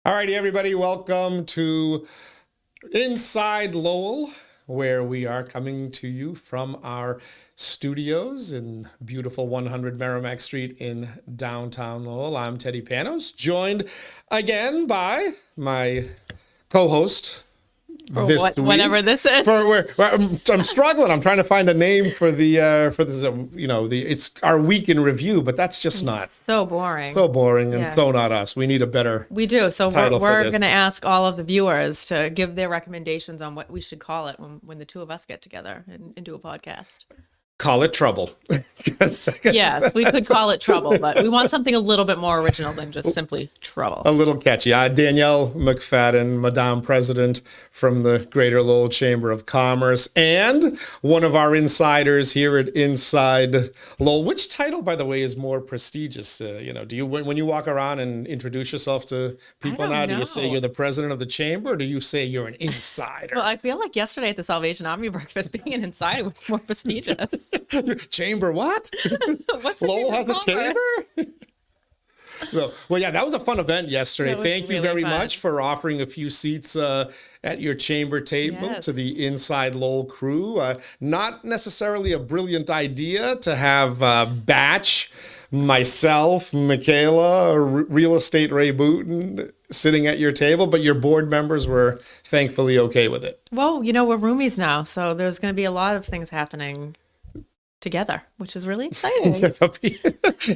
All righty, everybody, welcome to Inside Lowell, where we are coming to you from our studios in beautiful 100 Merrimack Street in downtown Lowell. I'm Teddy Panos, joined again by my co-host this week. Whatever this is. I'm struggling. I'm trying to find a name for this. It's our week in review, but that's just not so boring. so boring and so not us. We need a better. We do. So title for we're this. going to ask all of the viewers to give their recommendations on what we should call it when the two of us get together and do a podcast. Call it Trouble. Yes, we could call it Trouble, but we want something a little bit more original than just simply Trouble. A little catchy. Danielle McFadden, Madame President from the Greater Lowell Chamber of Commerce, and one of our insiders here at Inside Lowell. Which title, by the way, is more prestigious? Do you when you walk around and introduce yourself to people now, do you say you're the president of the chamber, or do you say you're an insider? Well, I feel like yesterday at the Salvation Army breakfast, being an insider was more prestigious. Chamber what? What's Lowell has a chamber? That was a fun event yesterday. Thank you very much for offering a few seats at your chamber table to the Inside Lowell crew. Not necessarily a brilliant idea to have Batch, myself, Michaela, Real Estate Ray Booten sitting at your table, but your board members were thankfully okay with it. Well, we're roomies now, so there's going to be a lot of things happening together, which is really exciting.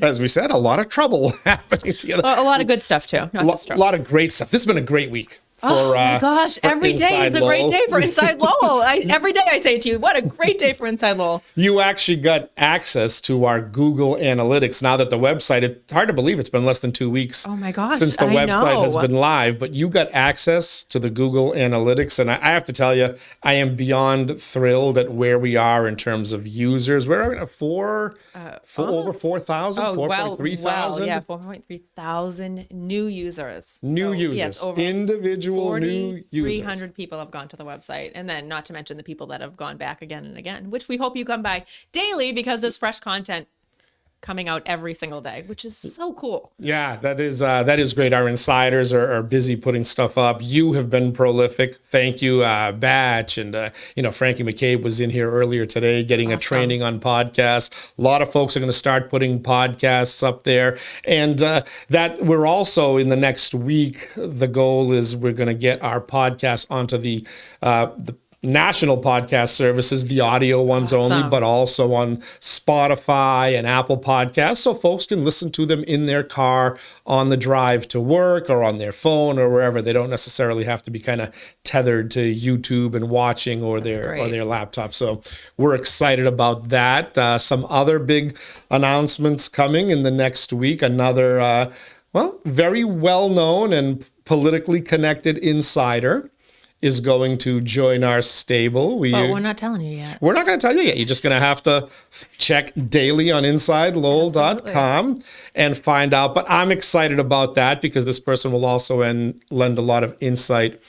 As we said, a lot of trouble happening together. A lot of good stuff too. A lot of great stuff. This has been a great week. Oh my gosh, every day is a great day for Inside Lowell. Every day I say to you, what a great day for Inside Lowell. You actually got access to our Google Analytics now that the website, it's hard to believe it's been less than 2 weeks since the website has been live, but you got access to the Google Analytics. And I have to tell you, I am beyond thrilled at where we are in terms of users. We're at over 4,000, 4.3 thousand. 4.3 thousand new users. New users, yes, individual new users. 300 people have gone to the website, and then not to mention the people that have gone back again and again, which we hope you come by daily because there's fresh content coming out every single day, which is so cool. Yeah, that is great. Our insiders are busy putting stuff up. You have been prolific. Thank you, Batch. And, Frankie McCabe was in here earlier today getting a training on podcasts. A lot of folks are going to start putting podcasts up there. And that we're also in the next week, the goal is we're going to get our podcast onto the national podcast services, the audio ones only, but also on Spotify and Apple Podcasts, so folks can listen to them in their car on the drive to work or on their phone or wherever. They don't necessarily have to be kind of tethered to YouTube and watching or their laptop. So we're excited about that. Some other big announcements coming in the next week. Another, very well-known and politically connected insider is going to join our stable. But we're not telling you yet. We're not going to tell you yet. You're just going to have to check daily on InsideLowell.com and find out. But I'm excited about that because this person will also lend a lot of insight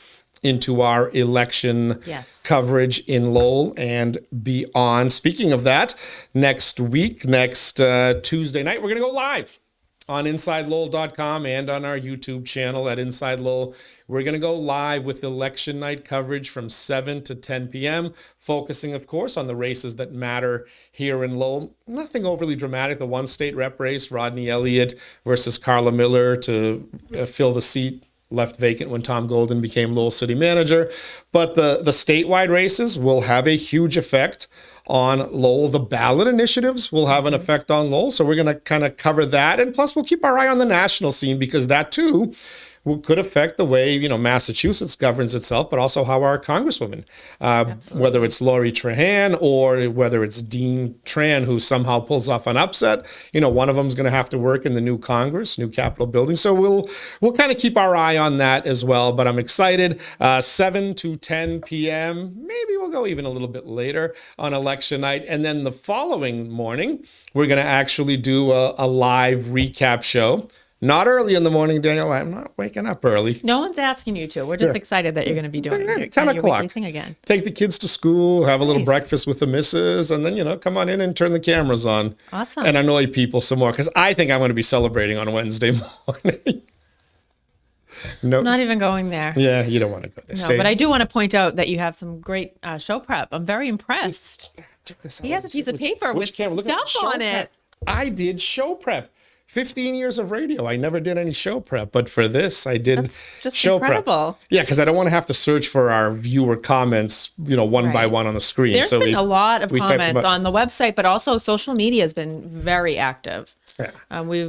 into our election coverage in Lowell and beyond. Speaking of that, next Tuesday night, we're going to go live on InsideLowell.com and on our YouTube channel at Inside Lowell. We're going to go live with election night coverage from 7 to 10 p.m., focusing, of course, on the races that matter here in Lowell. Nothing overly dramatic. The one state rep race, Rodney Elliott versus Carla Miller to fill the seat left vacant when Tom Golden became Lowell City Manager. But the statewide races will have a huge effect on Lowell. The ballot initiatives will have an effect on Lowell. So we're going to kind of cover that. And plus, we'll keep our eye on the national scene because that, too, could affect the way, Massachusetts governs itself, but also how our congresswomen, whether it's Lori Trahan or whether it's Dean Tran, who somehow pulls off an upset, one of them is going to have to work in the new Congress, new Capitol building. So we'll kind of keep our eye on that as well. But I'm excited. 7 to 10 p.m. Maybe we'll go even a little bit later on election night. And then the following morning, we're going to actually do a live recap show. Not early in the morning, Danielle. I'm not waking up early. No one's asking you to. We're just excited that you're going to be doing it. 10 o'clock. Thing again. Take the kids to school, have a little breakfast with the missus, and then, come on in and turn the cameras on. Awesome. And annoy people some more, because I think I'm going to be celebrating on Wednesday morning. No, I'm not even going there. yeah, you don't want to go there. No, but I do want to point out that you have some great show prep. I'm very impressed. Check this He out. has a piece of paper Which with camera? Look at the stuff show on prep. it. I did show prep. 15 years of radio. I never did any show prep, but for this, I did That's just show incredible. prep. Yeah, because I don't want to have to search for our viewer comments, one by Right. one on the screen. There's been a lot of we typed them comments up. on the website, but also social media has been very active. Yeah. We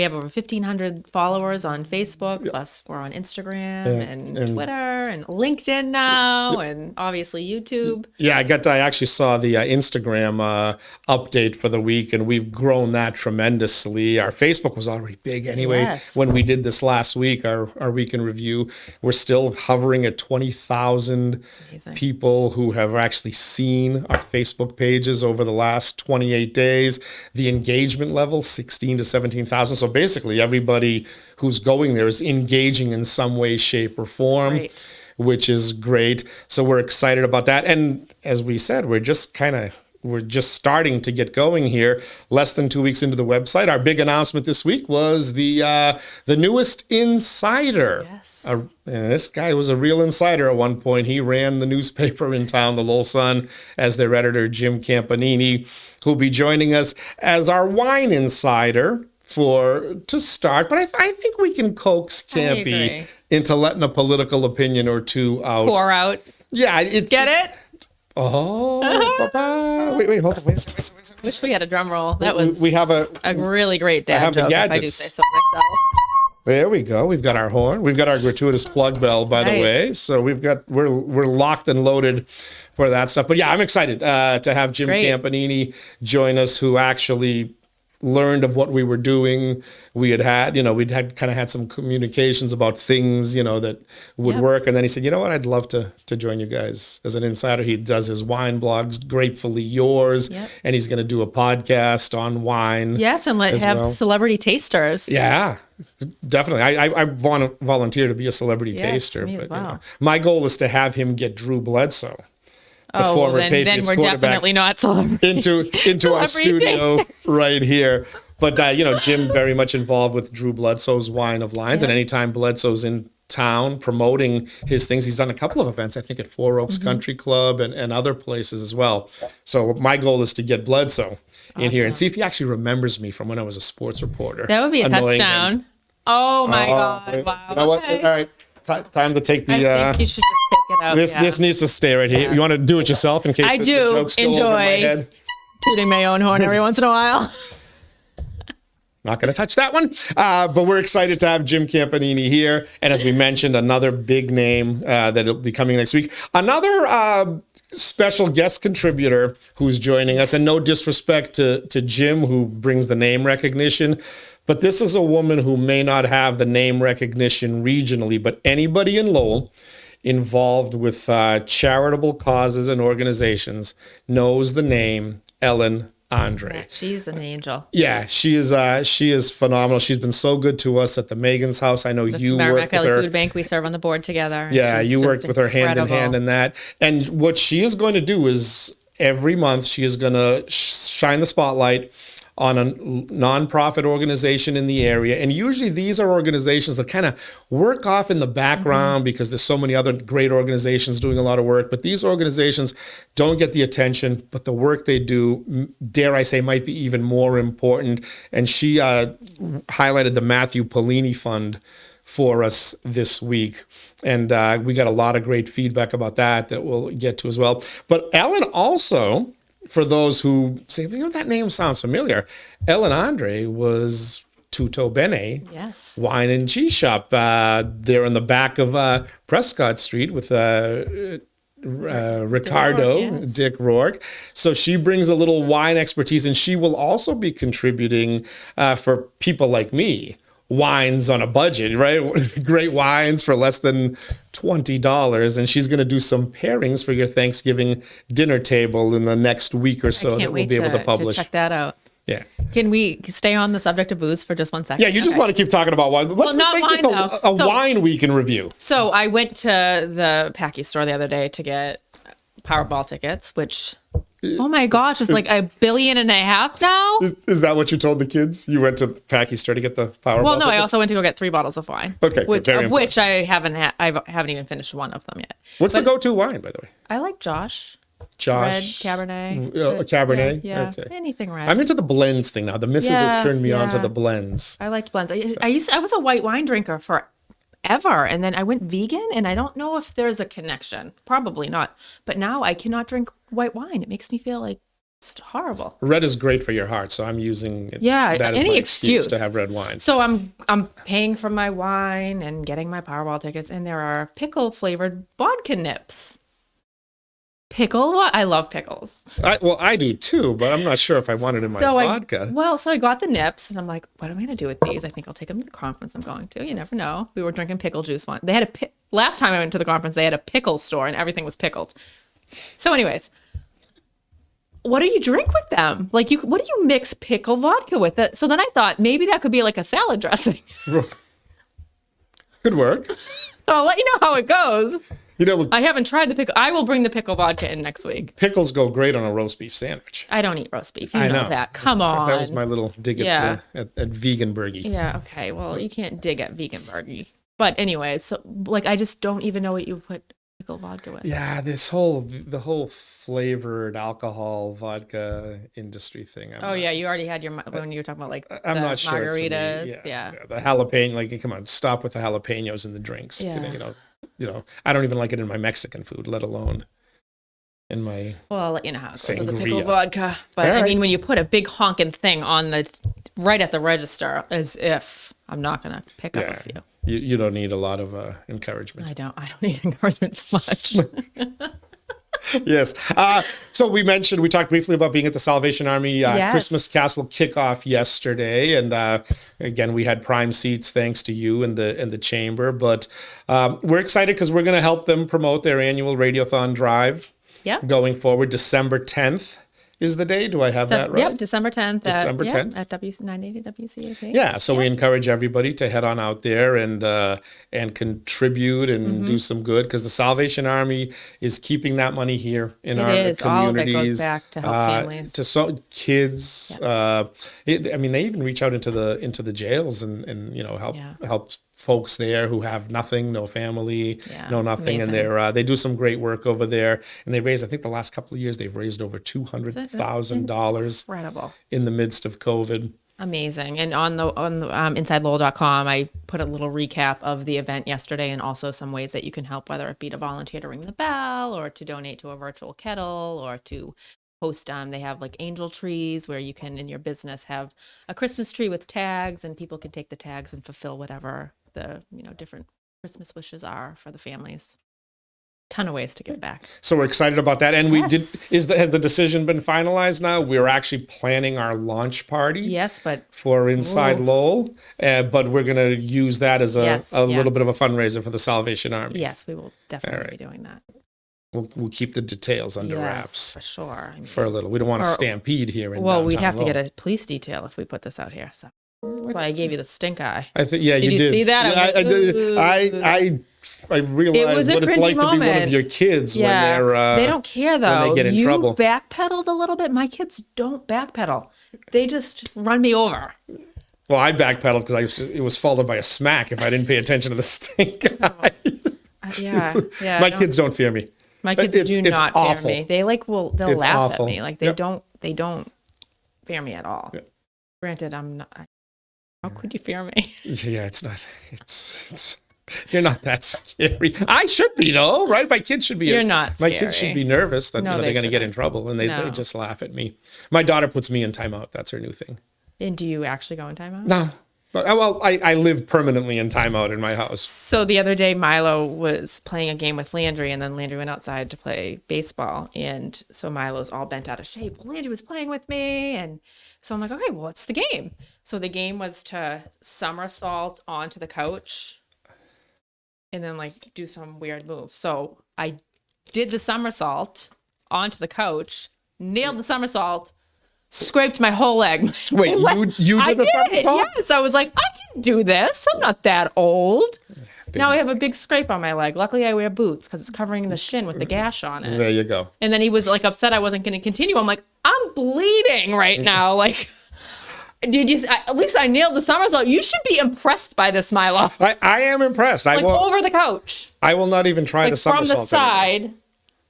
have over 1,500 followers on Facebook, plus we're on Instagram and Twitter and LinkedIn now, and obviously YouTube. Yeah, I actually saw the Instagram update for the week, and we've grown that tremendously. Our Facebook was already big anyway. Yes. When we did this last week, our week in review, we're still hovering at 20,000 amazing. people who have actually seen our Facebook pages over the last 28 days. The engagement level, 16 to 17,000. So basically, everybody who's going there is engaging in some way, shape, or form. Great. Which is great. So we're excited about that. And as we said, we're just starting to get going here. Less than 2 weeks into the website. Our big announcement this week was the newest insider. Yes. And this guy was a real insider at one point. He ran the newspaper in town, the Lowell Sun, as their editor, Jim Campanini, who'll be joining us as our wine insider to start. But I think we can coax Campy agree. into letting a political opinion or two out. Pour out. Yeah. Get it? Oh, ba-ba. Wait, hold on. Wait a second. Wish we had a drum roll. That was We have a really great dad have the joke, if I do gadgets. say so myself. There we go. We've got our horn. We've got our gratuitous plug bell, by the Right. way. So we're locked and loaded for that stuff. But yeah, I'm excited to have Jim Great. Campanini join us, who actually learned of what we were doing. We'd had some communications about things, that would Yep. work. And then he said, you know what, I'd love to join you guys as an insider. He does his wine blogs, Gratefully Yours, Yep. and he's going to do a podcast on wine. Yes, and as have well. celebrity tasters. Yeah, definitely. I want to volunteer to be a celebrity Yes, taster. me as But well. my goal is to have him get Drew Bledsoe, the former then Patriots we're quarterback, definitely not celebrity. into our Celebrity studio right here. But Jim very much involved with Drew Bledsoe's Wine of Lions, and anytime Bledsoe's in town promoting his things, he's done a couple of events, I think at Four Oaks Country Club and other places as well. So my goal is to get Bledsoe in here and see if he actually remembers me from when I was a sports reporter. That would be a annoying him. touchdown. Oh my God! Wait, Wow. You know what? Okay. All right. Time to take the. I think you should just take it out. This needs to stay right here. You want to do it yourself in case I the do jokes go over my enjoy head? tooting my own horn every once in a while. Not going to touch that one. But we're excited to have Jim Campanini here. And as we mentioned, another big name that'll be coming next week. Another special guest contributor who's joining us. And no disrespect to Jim, who brings the name recognition. But this is a woman who may not have the name recognition regionally, but anybody in Lowell involved with charitable causes and organizations knows the name Ellen Andre. She's an angel. Yeah, she is phenomenal. She's been so good to us at the Megan's house. I know you Merrimack work with Valley her. Food Bank, we serve on the board together. Yeah, She's you just worked with her hand in incredible. hand in that. And what she is going to do is every month she is going to shine the spotlight on a nonprofit organization in the area. And usually these are organizations that kind of work off in the background because there's so many other great organizations doing a lot of work. But these organizations don't get the attention, but the work they do, dare I say, might be even more important. And she highlighted the Matthew Polini Fund for us this week. And we got a lot of great feedback about that we'll get to as well. But Ellen also, for those who say, that name sounds familiar, Ellen Andre was Tutto Bene Yes. Wine and Cheese Shop there in the back of Prescott Street with Ricardo, yes. Dick Rourke. So she brings a little wine expertise, and she will also be contributing for people like me. Wines on a budget, right? Great wines for less than $20. And she's going to do some pairings for your Thanksgiving dinner table in the next week or so that we'll be able to publish. Check that out. Yeah. Can we stay on the subject of booze for just 1 second? Yeah, you just want to keep talking about wine. Let's not make wine, this though. a wine week in review. So I went to the Packy store the other day to get Powerball tickets, which Oh my gosh, it's like $1.5 billion now. Is that what you told the kids? You went to the packy store to get the Powerball Well, no, I tickets? also went to go get 3 bottles of wine. Okay, which, very of which I haven't even finished one of them yet. What's the go-to wine, by the way? I like Josh. Red Josh. Cabernet. A Cabernet? Yeah, Okay. anything red. I'm into the blends thing now. The missus has turned me on to yeah. the blends. I liked blends. I was a white wine drinker forever, and then I went vegan, and I don't know if there's a connection. Probably not. But now I cannot drink white wine. It makes me feel like it's horrible. Red is great for your heart, so I'm using that as any my excuse to have red wine. So I'm paying for my wine and getting my Powerball tickets, and there are pickle flavored vodka nips. I love pickles. I do too, but I'm not sure if I want it in my vodka. So I got the nips, and I'm like, what am I going to do with these? I think I'll take them to the conference I'm going to. You never know. We were drinking pickle juice one. They had last time I went to the conference, they had a pickle store, and everything was pickled. So anyways, what do you drink with them? What do you mix pickle vodka with it? So then I thought maybe that could be like a salad dressing. Could work. So I'll let you know how it goes. I haven't tried the pickle. I will bring the pickle vodka in next week. Pickles go great on a roast beef sandwich. I don't eat roast beef. You know that. Come on. That was my little dig at vegan burgie. Yeah. Okay. Well, you can't dig at vegan burgie. But anyways, so I just don't even know what you put pickle vodka with. Yeah, the whole flavored alcohol vodka industry thing. You already had when you were talking about I'm the not sure. margaritas. Yeah. The jalapeno, come on, stop with the jalapenos in the drinks. Yeah. I don't even like it in my Mexican food, let alone in my. Well, I'll let you know how it goes with the sangria. pickle vodka. But All right. I mean, when you put a big honking thing on right at the register, as if I'm not going to pick up a few. You don't need a lot of encouragement. I don't need encouragement much. Yes. So we talked briefly about being at the Salvation Army Christmas Castle kickoff yesterday. And again, we had prime seats thanks to you and the chamber. But we're excited because we're going to help them promote their annual Radiothon drive going forward. December 10th is the day. Do I have that right? Yep, December 10th. December 10th? At 980 WCAP. Yeah, so we encourage everybody to head on out there and contribute and do some good, because the Salvation Army is keeping that money here in our communities. All of it goes back to help families. To kids. They even reach out into the jails and help folks there who have nothing, no family, no nothing, and they do some great work over there. And they raised, I think the last couple of years, they've raised over $200,000 incredible in the midst of COVID. Amazing. And on the InsideLowell.com, I put a little recap of the event yesterday, and also some ways that you can help, whether it be to volunteer to ring the bell, or to donate to a virtual kettle, or to post. They have angel trees where you can, in your business, have a Christmas tree with tags, and people can take the tags and fulfill whatever the different Christmas wishes are for the families. Ton of ways to give back. So we're excited about that. And has the decision been finalized now? We're actually planning our launch party. Yes, but for Inside Lowell, but we're going to use that as a little bit of a fundraiser for the Salvation Army. Yes, we will definitely be doing that. We'll keep the details under wraps. For sure. For a little. We don't want to stampede here in downtown we'd have Lowell. To get a police detail if we put this out here. So that's why I gave you the stink eye. I think, you did. See that? I did. I realized what it's like to be one of your kids when they don't care though. When they get in trouble. You backpedaled a little bit. My kids don't backpedal. They just run me over. Well, I backpedaled because it was followed by a smack if I didn't pay attention to the stink eye. Yeah. My kids don't fear me. My kids do not fear me. They they'll laugh at me. They don't fear me at all. Yep. Granted, I'm not. How could you fear me? Yeah, it's not. It's. You're not that scary. I should be though, right? My kids should be. You're not scary. My kids should be nervous that they're going to get in trouble, and they just laugh at me. My daughter puts me in timeout. That's her new thing. And do you actually go in timeout? No. Well, I live permanently in timeout in my house. So the other day, Milo was playing a game with Landry, and then Landry went outside to play baseball. And so Milo's all bent out of shape. Well, Landry was playing with me. And so I'm like, okay, well, what's the game? So the game was to somersault onto the couch and then do some weird move. So I did the somersault onto the couch, nailed the somersault, scraped my whole leg. Wait, you did the somersault? Yes, I was like, I can do this. I'm not that old. Now I have a big scrape on my leg. Luckily, I wear boots because it's covering the shin with the gash on it. There you go. And then he was like upset I wasn't going to continue. I'm like, I'm bleeding right now. Like, at least I nailed the somersault. You should be impressed by this, Milo. I am impressed. Like over the couch. I will not even try Like the somersault from the side anymore.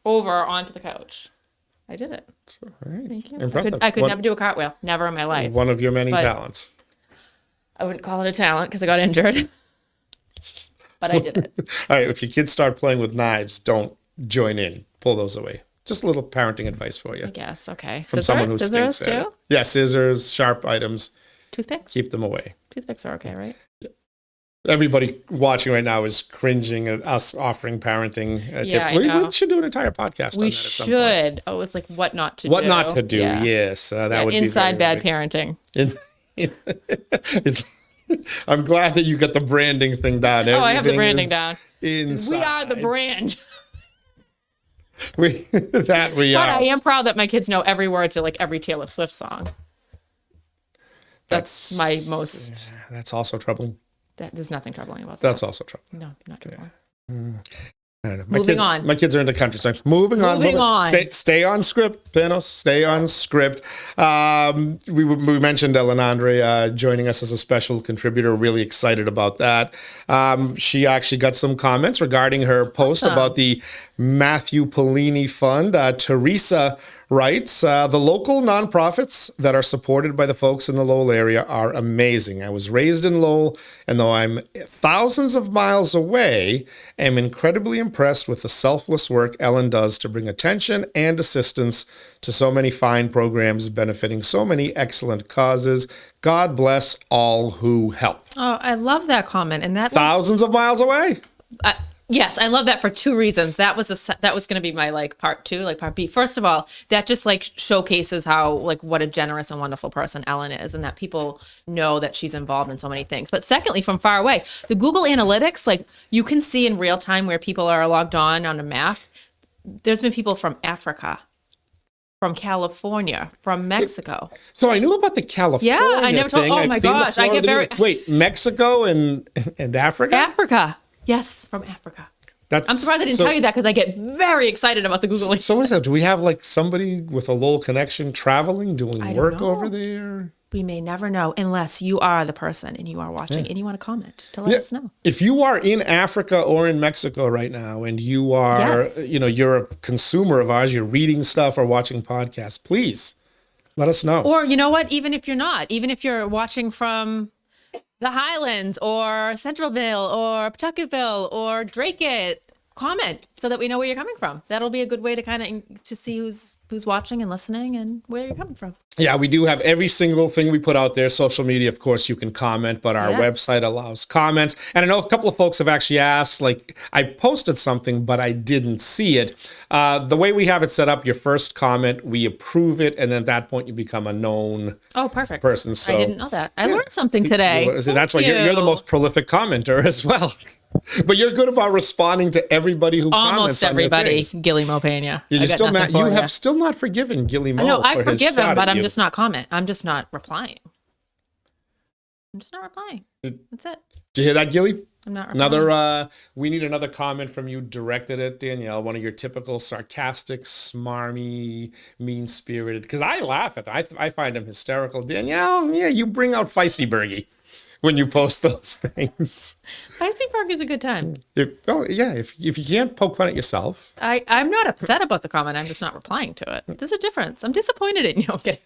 over onto the couch. I did it. All right. Thank you. Impressive. I could never do a cartwheel. Never in my life. One of your many But- talents. I wouldn't call it a talent because I got injured. But I did it. All right. If your kids start playing with knives, don't join in. Pull those away. Just a little parenting advice for you. I guess. Okay. From someone who Scissors thinks at too? it. Yeah, scissors, sharp items. Toothpicks? Keep them away. Toothpicks are okay, right? Everybody watching right now is cringing at us offering parenting tips. I know. We should do an entire podcast on We that at some point. should. Oh, it's like what not to do. What not to do, Yeah. yes. That would Inside be bad very, parenting. it's, I'm glad that you got the branding thing down. Oh, I have the Everything branding is down. Inside. We are the brand. We But I are. am proud that my kids know every word to like every Taylor Swift song. That's my most. That's also troubling. There's nothing troubling about that. That's also troubling. No, not troubling. I don't know. Moving on. My kids are into country songs. Moving on. Moving on. Stay on script, Panos. Stay on script. We mentioned Elenandre joining us as a special contributor. Really excited about that. She actually got some comments regarding her post about the Matthew Polini Fund. Teresa writes, the local nonprofits that are supported by the folks in the Lowell area are amazing. I was raised in Lowell, and though I'm thousands of miles away, am incredibly impressed with the selfless work Ellen does to bring attention and assistance to so many fine programs benefiting so many excellent causes. God bless all who help. Oh, I love that comment. And that Thousands of miles away? yes, I love that for two reasons. That was going to be my like part two, like part B. First of all, that just like showcases how like what a generous and wonderful person Ellen is, and that people know that she's involved in so many things. But secondly, from far away, the Google Analytics, like you can see in real time where people are logged on a map. There's been people from Africa, from California, from Mexico. So I knew about the California Yeah, I never told. thing. Oh I've my seen the gosh, I get Florida- very. Wait, Mexico and Africa? Africa. Yes, from Africa. That's, I'm surprised I didn't tell you that because I get very excited about the Google. So what is that? Do we have like somebody with a Lowell connection traveling, doing I don't work know. over there? We may never know unless you are the person and you are watching and you want to comment to let us know. If you are in Africa or in Mexico right now and you are, Yes. you're a consumer of ours, you're reading stuff or watching podcasts, please let us know. Or you know what? Even if you're not, even if you're watching from the Highlands or Centralville or Pawtuckettville or Drakeit, comment so that we know where you're coming from. That'll be a good way to kind of to see who's watching and listening and where you're coming from. Yeah, we do have every single thing we put out there. Social media, of course, you can comment, but our Yes. website allows comments. And I know a couple of folks have actually asked, like, I posted something, but I didn't see it. The way we have it set up, your first comment, we approve it, and then at that point, you become a known Oh, perfect. person. So I didn't know that. I learned something today. That's why you're the most prolific commenter as well. But you're good about responding to everybody who comments Almost on your everybody. things. Gilly Mo Pena. You're I got still nothing not, you for have still not forgiven Gilly Mo. No, I for his forgive him, shot but at I'm you. just not comment. I'm just not replying. I'm just not replying. That's it. Did you hear that, Gilly? I'm not replying. Another, we need another comment from you directed at Danielle, one of your typical sarcastic, smarmy, mean-spirited, because I laugh at that. I find him hysterical. Danielle, yeah, you bring out feisty Bergie when you post those things. Feisty Park is a good time. If you can't poke fun at yourself. I'm not upset about the comment. I'm just not replying to it. There's a difference. I'm disappointed in you. Okay.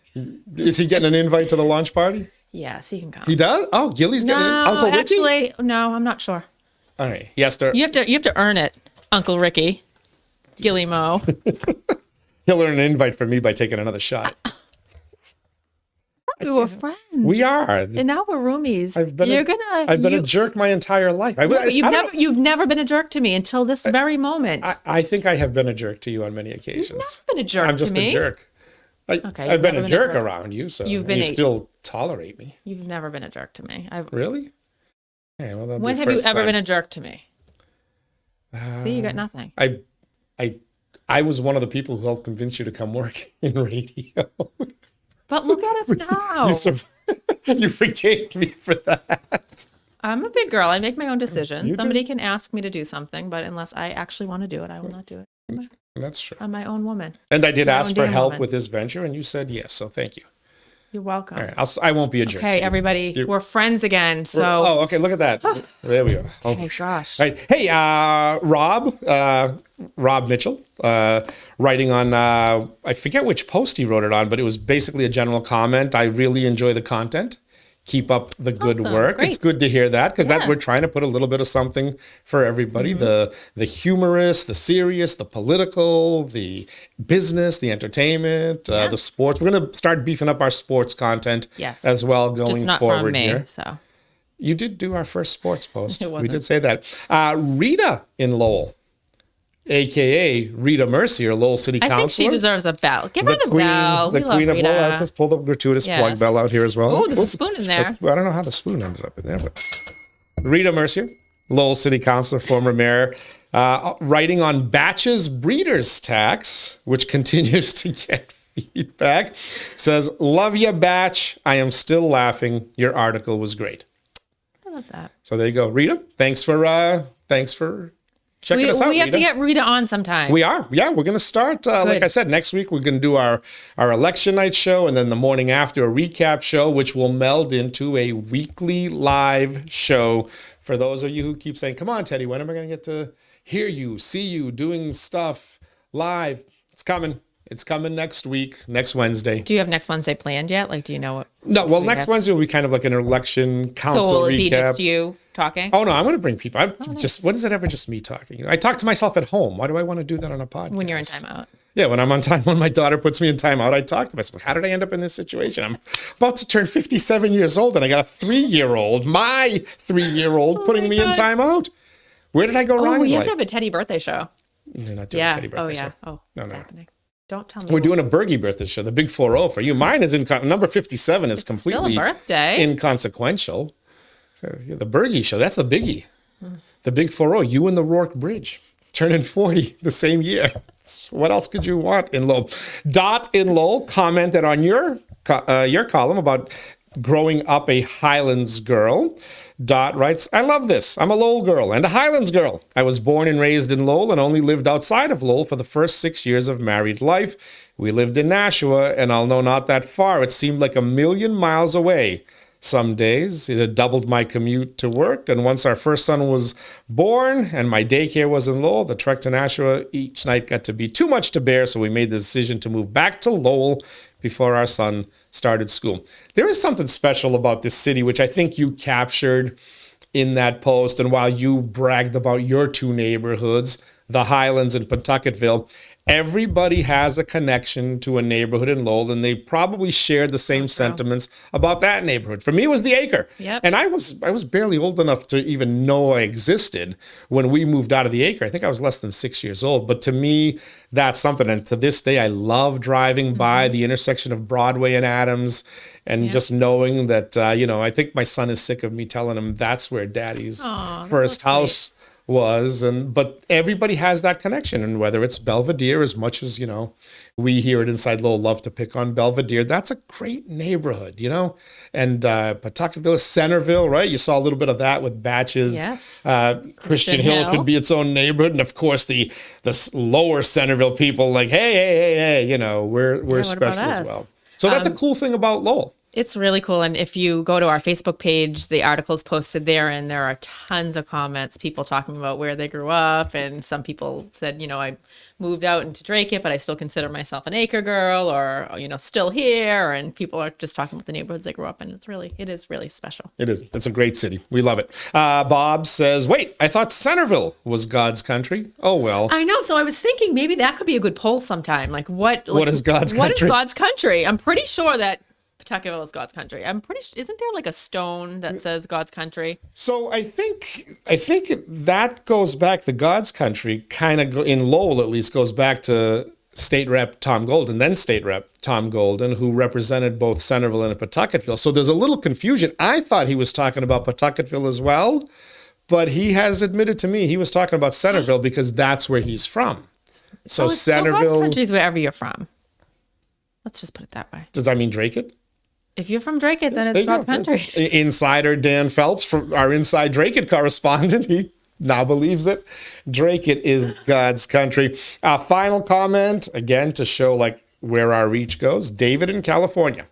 Is he getting an invite to the launch party? Yes, he can come. He does? Oh, Gilly's getting No, Uncle Ricky? actually, no, I'm not sure. All right. He has to, You have to earn it, Uncle Ricky. Gilly Mo. he'll earn an invite from me by taking another shot. We were friends. We are. And now we're roomies. I've been a jerk my entire life. You've never been a jerk to me until this very moment. I think I have been a jerk to you on many occasions. You've never been a jerk I'm just to me. a jerk. Okay, I've been you've a never jerk around you, so you still tolerate me. You've never been a jerk to me. Really? Okay, well, When have you ever been a jerk to me? See, you got nothing. I was one of the people who helped convince you to come work in radio. But look at us now. You forgave me for that. I'm a big girl. I make my own decisions. You do. Somebody can ask me to do something, but unless I actually want to do it, I will not do it. That's true. I'm my own woman. And I did My ask own for damn help woman. with this venture, and you said yes. So thank you. You're welcome. All right. I won't be a jerk. Okay, everybody, we're friends again. So, Oh, okay. Look at that. There we go. oh my gosh. All right. Hey, Rob Mitchell, writing on, I forget which post he wrote it on, but it was basically a general comment. I really enjoy the content. Keep up the good awesome. work. Great. It's good to hear that because Yeah. we're trying to put a little bit of something for everybody. The humorous, the serious, the political, the business, the entertainment, the sports. We're going to start beefing up our sports content Yes. as well going Just not forward from me. here. So, You did do our first sports post. It We wasn't. did say that. Rita in Lowell, a.k.a. Rita Mercier, Lowell City I Councilor. think she deserves a bell. Give her the bell. The We love queen of Rita. Lowell. I just pulled a gratuitous plug Yes. bell out here as well. Oh, there's a Oops. spoon in there. I don't know how the spoon ended up in there, but Rita Mercier, Lowell City Councilor, former mayor, writing on Batch's breeders tax, which continues to get feedback, says, "Love ya, Batch. I am still laughing. Your article was great." I love that. So there you go, Rita. Thanks for checking us out. We have to Rita. get Rita on sometime. We are. Yeah, we're going to start. Like I said, next week we're going to do our election night show, and then the morning after a recap show, which will meld into a weekly live show. For those of you who keep saying, "Come on, Teddy, when am I going to get to hear you, see you doing stuff live?" It's coming. It's coming next week, next Wednesday. Do you have next Wednesday planned yet? Like, do you know what? No, well, we next have? Wednesday will be kind of like an election council So will it recap. be just you talking? Oh no, I'm going to bring people. nice. What is it ever just me talking? You know, I talk to myself at home. Why do I want to do that on a podcast? When you're in timeout. Yeah, when I'm on time, when my daughter puts me in timeout, I talk to myself. How did I end up in this situation? I'm about to turn 57 years old, and I got a 3-year-old, my 3-year-old, putting me in God. timeout. Where did I go wrong? Oh, we in have to life? have a Teddy birthday show. You're not doing a Yeah. Teddy birthday Oh, yeah. show. Oh, No, it's no. happening. Don't tell me. We're doing a Bergie birthday show, the big 40 for you. Mine is number 57 is Still a completely birthday. inconsequential. So, yeah, the Bergie show, that's the biggie. The big 40, you and the Rourke Bridge, turning 40 the same year. What else could you want in Lowell? Dot in Lowell commented on your column about growing up a Highlands girl. Dot writes, "I love this. I'm a Lowell girl and a Highlands girl. I was born and raised in Lowell and only lived outside of Lowell for the first 6 years of married life. We lived in Nashua, and although not that far, it seemed like a million miles away. Some days it had doubled my commute to work, and once our first son was born and my daycare was in Lowell, the trek to Nashua each night got to be too much to bear, so we made the decision to move back to Lowell before our son started school." There is something special about this city, which I think you captured in that post. And while you bragged about your two neighborhoods, the Highlands and Pawtucketville, everybody has a connection to a neighborhood in Lowell, and they probably shared the same sentiments about that neighborhood. For me, it was the Acre. Yep. And I was barely old enough to even know I existed when we moved out of the Acre. I think I was less than 6 years old. But to me, that's something. And to this day, I love driving by the intersection of Broadway and Adams, and just knowing that, I think my son is sick of me telling him that's where Daddy's Aw, that's first so sweet. house was. But everybody has that connection, and whether it's Belvedere, as much as we here at Inside Lowell love to pick on Belvedere, that's a great neighborhood, and Pawtuckettville, Centerville, right? You saw a little bit of that with Batches. Yes. Christian Hill could be its own neighborhood, and of course the lower Centerville people, like hey, we're what special about as us? well. So that's a cool thing about Lowell. It's really cool. And if you go to our Facebook page, the article's posted there, and there are tons of comments, people talking about where they grew up. And some people said, I moved out into Drake, but I still consider myself an Acre girl, or, still here. And people are just talking about the neighborhoods they grew up in. It is really special. It is. It's a great city. We love it. Bob says, "Wait, I thought Centerville was God's country." Oh, well. I know. So I was thinking maybe that could be a good poll sometime. Like what is God's What is country? God's country? I'm pretty sure that Pawtuckettville is God's country. I'm pretty sure, isn't there like a stone that says God's country? So I think that goes back, the God's country kind of in Lowell at least goes back to State Rep Tom Golden, then State Rep Tom Golden, who represented both Centerville and Pawtuckettville. So there's a little confusion. I thought he was talking about Pawtuckettville as well, but he has admitted to me he was talking about Centerville because that's where he's from. So God's Centerville, country is wherever you're from. Let's just put it that way. does that mean Drake it? If you're from Drake It, then There it's you God's go. country. Insider Dan Phelps, from our Inside Drake It correspondent, he now believes that Drake It is God's country. Final comment, again, to show like where our reach goes. David in California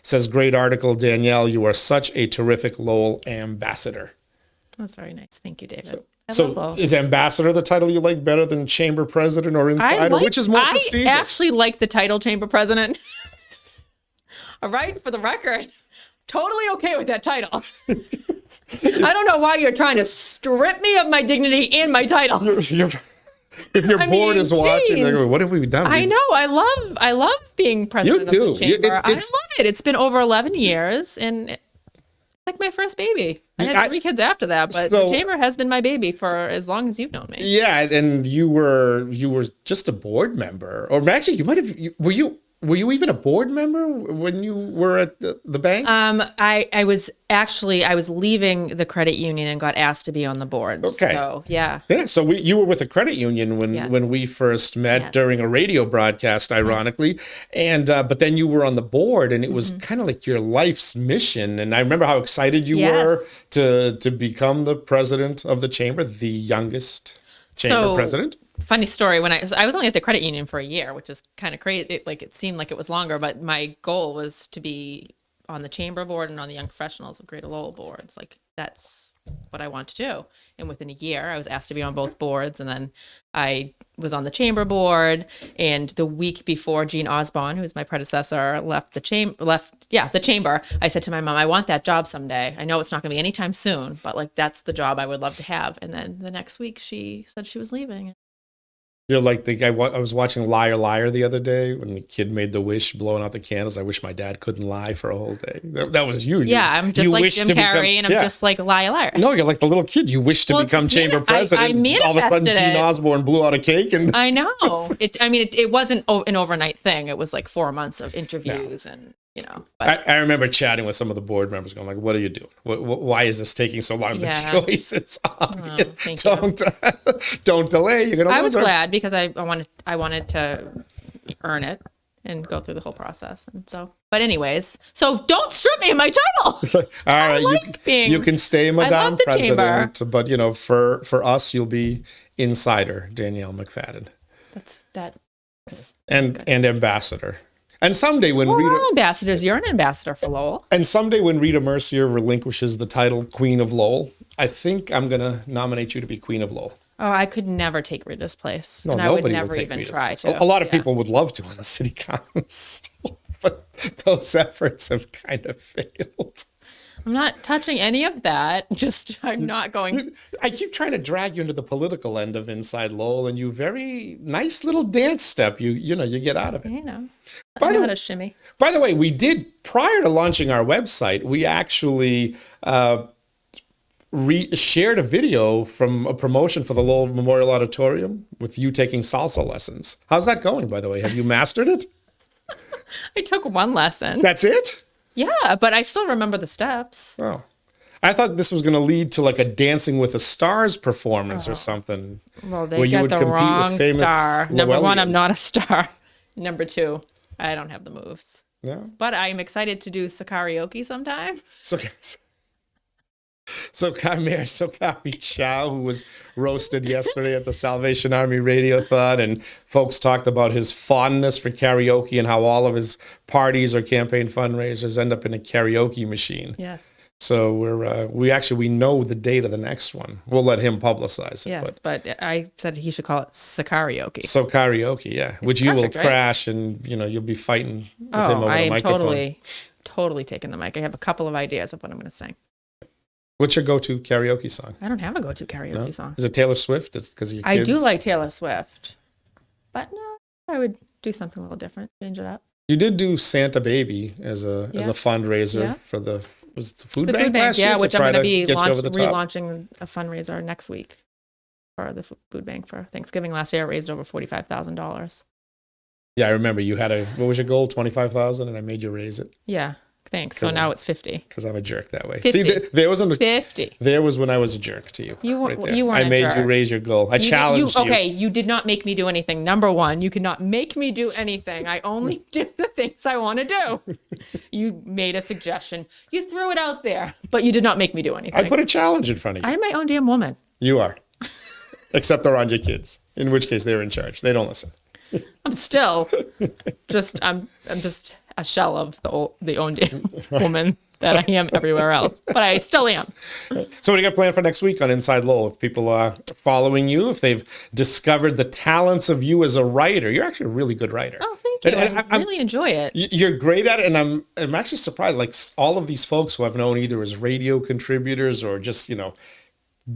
says, great article, Danielle. You are such a terrific Lowell ambassador. That's very nice. Thank you, David. I love So Lowell. is ambassador the title you like better than chamber president or insider? Which is more prestigious? I actually like the title chamber president. All right, for the record, totally okay with that title. I don't know why you're trying to strip me of my dignity and my title. If your board is watching, they're going, what have we done? I know. I love being president of the chamber. I love it. It's been over 11 years, and it's like my first baby. I had 3 kids after that, but the chamber has been my baby for as long as you've known me. Yeah, and you were just a board member, or actually, you might have. Were you even a board member when you were at the bank? I was leaving the credit union and got asked to be on the board. Okay. So yeah. Yeah. So you were with the credit union when we first met during a radio broadcast, ironically, and but then you were on the board, and it was kind of like your life's mission. And I remember how excited you were to become the president of the chamber, the youngest chamber president. Funny story. When I was only at the credit union for a year, which is kind of crazy. It seemed like it was longer, but my goal was to be on the chamber board and on the young professionals of Greater Lowell boards. Like that's what I want to do. And within a year, I was asked to be on both boards, and then I was on the chamber board. And the week before Gene Osborne, who was my predecessor, left the chamber, I said to my mom, I want that job someday. I know it's not going to be anytime soon, but like that's the job I would love to have. And then the next week, she said she was leaving. You're like the guy. I was watching Liar Liar the other day when the kid made the wish, blowing out the candles. I wish my dad couldn't lie for a whole day. That was you. Yeah, I'm just like Jim Carrey, and I'm just like Liar Liar. No, you're like the little kid. You wish to become chamber president. I manifested all of a sudden, Gene Osborne blew out a cake, and I know. It wasn't an overnight thing. It was like 4 months of interviews and. But I remember chatting with some of the board members going like, what are you doing? Why is this taking so long? Yeah. The choice is obvious. Don't delay. You're going to lose. I was glad because I wanted to earn it and go through the whole process. And so, but anyways, so don't strip me of my title. All right. You can stay Madame President, chamber. But for us, you'll be insider Danielle McFadden. And ambassador. And someday when we're all ambassadors, you're an ambassador for Lowell. And someday when Rita Mercier relinquishes the title Queen of Lowell, I think I'm going to nominate you to be Queen of Lowell. Oh, I could never take Rita's place. No, and I would never even try to. A lot of people would love to on the city council, but those efforts have kind of failed. I'm not touching any of that. I'm not going. I keep trying to drag you into the political end of Inside Lowell, and you very nice little dance step. You get out of it. I know how to shimmy. By the way, we did prior to launching our website. We actually shared a video from a promotion for the Lowell Memorial Auditorium with you taking salsa lessons. How's that going? By the way, have you mastered it? I took one lesson. That's it? Yeah, but I still remember the steps. Oh. I thought this was going to lead to like a Dancing with the Stars performance or something. Well, they got the wrong star. Number one, I'm not a star. Number 2, I don't have the moves. No. But I'm excited to do karaoke sometime. So Kari Chow, who was roasted yesterday at the Salvation Army Radiothon, and folks talked about his fondness for karaoke and how all of his parties or campaign fundraisers end up in a karaoke machine. Yes. So we know the date of the next one. We'll let him publicize it. Yes, but I said he should call it karaoke. So karaoke, yeah. Which you will crash, and you'll be fighting with him over the microphone. I am totally taking the mic. I have a couple of ideas of what I'm going to sing. What's your go-to karaoke song? I don't have a go-to karaoke song. Is it Taylor Swift? It's because of your kids? I do like Taylor Swift, but no, I would do something a little different, change it up. You did do Santa Baby as a fundraiser for the food bank last year? Which I'm going to be relaunching a fundraiser next week for the food bank for Thanksgiving. Last year, I raised over $45,000. Yeah, I remember you had what was your goal? $25,000, and I made you raise it. Yeah. Thanks. So now it's 50. Because I'm a jerk that way. 50. See, there was 50. There was when I was a jerk to you. You right there. weren't I a made jerk. you raise your goal. I challenged you. Okay, you did not make me do anything. Number one, you could not make me do anything. I only do the things I want to do. You made a suggestion. You threw it out there, but you did not make me do anything. I put a challenge in front of you. I'm my own damn woman. You are. Except around your kids, in which case they're in charge. They don't listen. I'm still I'm just a shell of the own damn woman that I am everywhere else, but I still am. So what do you got planned for next week on Inside Lowell? If people are following you, if they've discovered the talents of you as a writer, you're actually a really good writer. Oh, thank you. And I really enjoy it. You're great at it, and I'm actually surprised. Like all of these folks who I've known either as radio contributors or just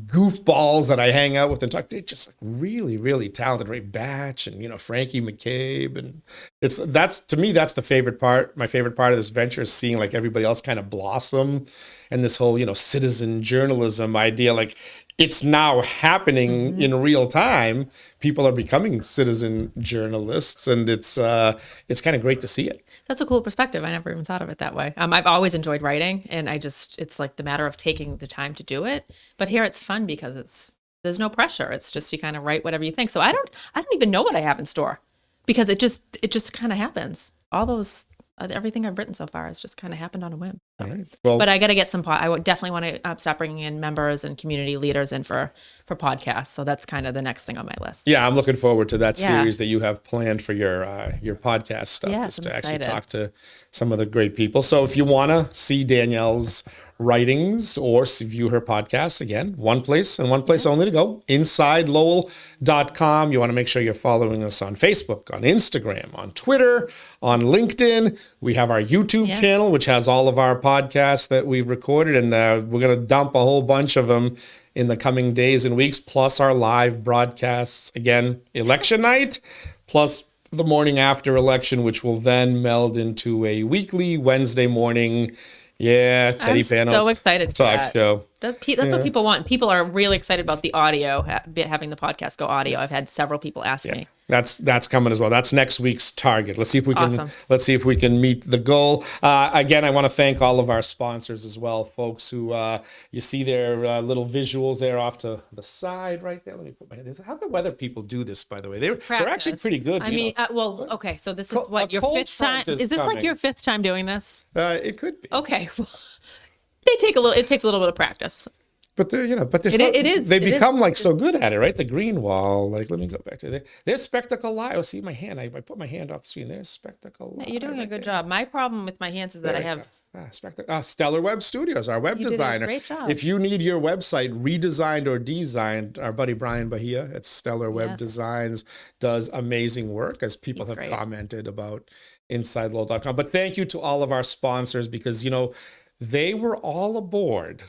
goofballs that I hang out with and talk, they're just like really, really talented. Ray Batch and Frankie McCabe, and that's to me that's the favorite part. My favorite part of this venture is seeing like everybody else kind of blossom, and this whole citizen journalism idea, like it's now happening in real time. People are becoming citizen journalists, and it's kind of great to see it. That's a cool perspective. I never even thought of it that way. I've always enjoyed writing, and it's like the matter of taking the time to do it. But here it's fun because there's no pressure. It's just you kind of write whatever you think. So I don't even know what I have in store because it just kind of happens. All those everything I've written so far has just kind of happened on a whim. All right. Well, but I got to get I would definitely want to stop bringing in members and community leaders in for podcasts. So that's kind of the next thing on my list. Yeah, I'm looking forward to that series that you have planned for your podcast stuff. Yes, is to I'm actually excited. talk to some of the great people. So if you want to see Danielle's writings or view her podcast, again, one place and one place only to go, InsideLowell.com. You want to make sure you're following us on Facebook, on Instagram, on Twitter, on LinkedIn. We have our YouTube channel, which has all of our podcasts that we've recorded, and we're going to dump a whole bunch of them in the coming days and weeks, plus our live broadcasts. Again, election night, plus the morning after election, which will then meld into a weekly Wednesday morning Teddy Panos. So excited for talk that. show. That's what people want. People are really excited about the audio, having the podcast go audio. I've had several people ask me. That's coming as well. That's next week's target. Let's see if we can. Awesome. Let's see if we can meet the goal. Again, I want to thank all of our sponsors as well, folks. Who you see their little visuals there off to the side right there. Let me put my hand. How the weather people do this, by the way? They're actually pretty good. I mean, okay. So this is what your cold fifth time. front Is this coming. like your fifth time doing this? It could be. Okay. Well, it takes a little bit of practice. But they're, it is. They become like so good at it, right? The green wall. Like, let me go back to there's Spectacle Live. Oh, see my hand. I put my hand off the screen. There's Spectacle Live. You're doing a good job. My problem with my hands is that I have. Stellar Web Studios, our web You designer. did a great job. If you need your website redesigned or designed, our buddy Brian Bahia at Stellar Web Designs does amazing work, as people have commented about InsideLowell.com. But thank you to all of our sponsors, because they were all aboard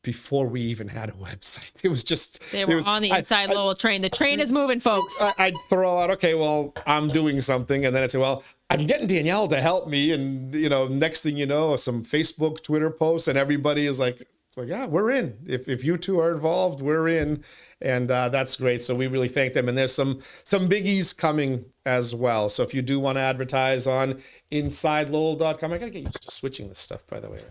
before we even had a website. It was just They were on the Inside Lowell train. The train is moving, folks. I'd throw out, okay, well, I'm doing something, and then I'd say, well, I'm getting Danielle to help me, and next thing you know, some Facebook, Twitter posts, and everybody is like, yeah, we're in. If you two are involved, we're in, and that's great. So we really thank them, and there's some biggies coming as well. So if you do want to advertise on InsideLowell.com, I gotta get used to switching this stuff, by the way.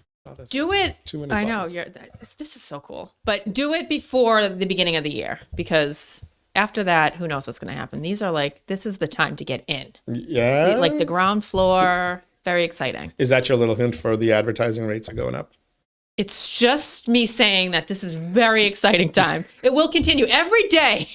Do it. I know this is so cool, but do it before the beginning of the year, because after that, who knows what's going to happen? This is the time to get in. Yeah. Like the ground floor. Very exciting. Is that your little hint for the advertising rates are going up? It's just me saying that this is very exciting time. It will continue every day.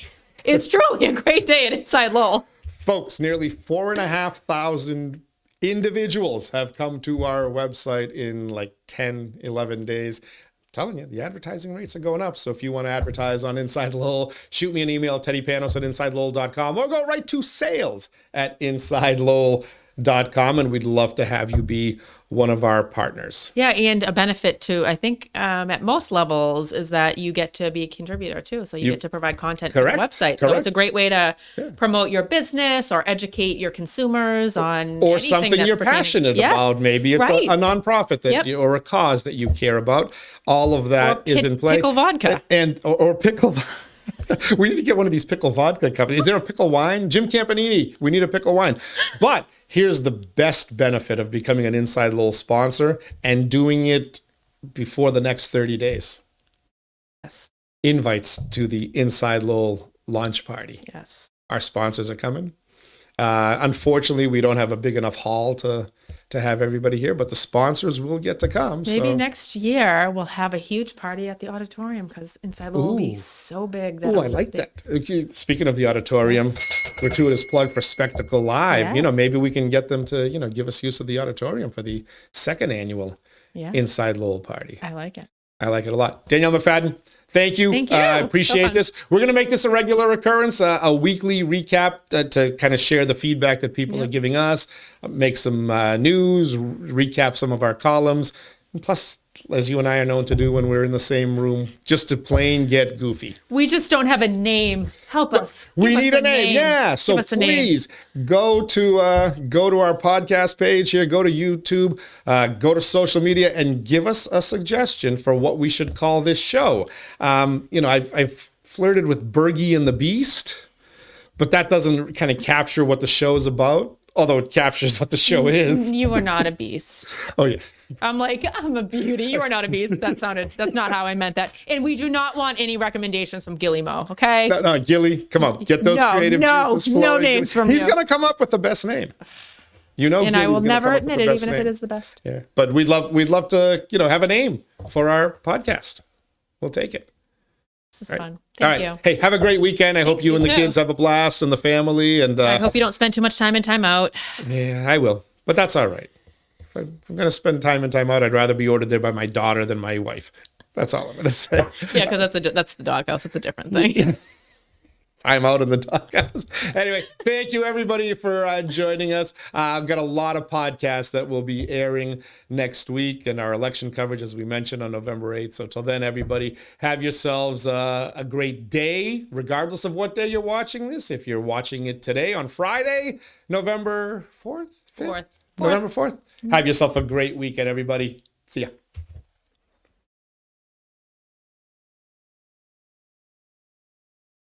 It's truly a great day at Inside Lowell. Folks, nearly 4,500 individuals have come to our website in like 10, 11 days. I'm telling you, the advertising rates are going up. So if you want to advertise on Inside Lowell, shoot me an email, TeddyPanos at InsideLowell.com, or go right to sales at InsideLowell.com, and we'd love to have you be one of our partners. Yeah, and a benefit to, I think, at most levels, is that you get to be a contributor too. So you get to provide content to the website. So it's a great way to promote your business or educate your consumers on or something you're passionate about. Maybe it's a nonprofit that or a cause that you care about. All of that is in play. Pickle vodka. Or pickle. We need to get one of these pickle vodka companies. Is there a pickle wine? Jim Campanini, we need a pickle wine. But here's the best benefit of becoming an Inside Lowell sponsor and doing it before the next 30 days. Yes. Invites to the Inside Lowell launch party. Yes. Our sponsors are coming. Unfortunately, we don't have a big enough hall to have everybody here, but the sponsors will get to come. Maybe next year we'll have a huge party at the auditorium because Inside Lowell will be so big. Oh, I like that. Okay, speaking of the auditorium, gratuitous plug for Spectacle Live. Yes. Maybe we can get them to, give us use of the auditorium for the second annual Inside Lowell party. I like it. I like it a lot. Danielle McFadden, thank you. Thank you. I So appreciate fun. this. We're going to make this a regular occurrence, a weekly recap to kind of share the feedback that people are giving us, make some news, recap some of our columns. And plus, as you and I are known to do when we're in the same room, just to plain get goofy. We just don't have a name. Help us. We Give us need a name. Yeah. So Give us a name. please go to our podcast page here, go to YouTube, go to social media and give us a suggestion for what we should call this show. I've flirted with Bergie and the Beast, but that doesn't kind of capture what the show's about. Although it captures what the show is. You are not a beast. Oh, yeah. I'm a beauty. You are not a beast. That's not how I meant that. And we do not want any recommendations from Gilly Mo, okay? No, Gilly, come on. Get those creative juices flowing. No names from He's you. going to come up with the best name. And Gilly's I will gonna never come up with admit the it, best even if name. it is the best. Yeah. But we'd love to, have a name for our podcast. We'll take it. This is fun. All Thank right. you. Hey, have a great weekend. I hope you you and the too. kids have a blast and the family. And I hope you don't spend too much time in timeout. yeah, I will. But that's all right. If I'm going to spend time in time out, I'd rather be ordered there by my daughter than my wife. That's all I'm going to say. Yeah, because that's the doghouse. It's a different thing. I'm out in the doghouse. Anyway, thank you everybody for joining us. I've got a lot of podcasts that will be airing next week and our election coverage, as we mentioned, on November 8th. So till then, everybody, have yourselves a great day, regardless of what day you're watching this. If you're watching it today on Friday, November 4th? 5th? Fourth. November 4th. Have yourself a great weekend, everybody. See ya.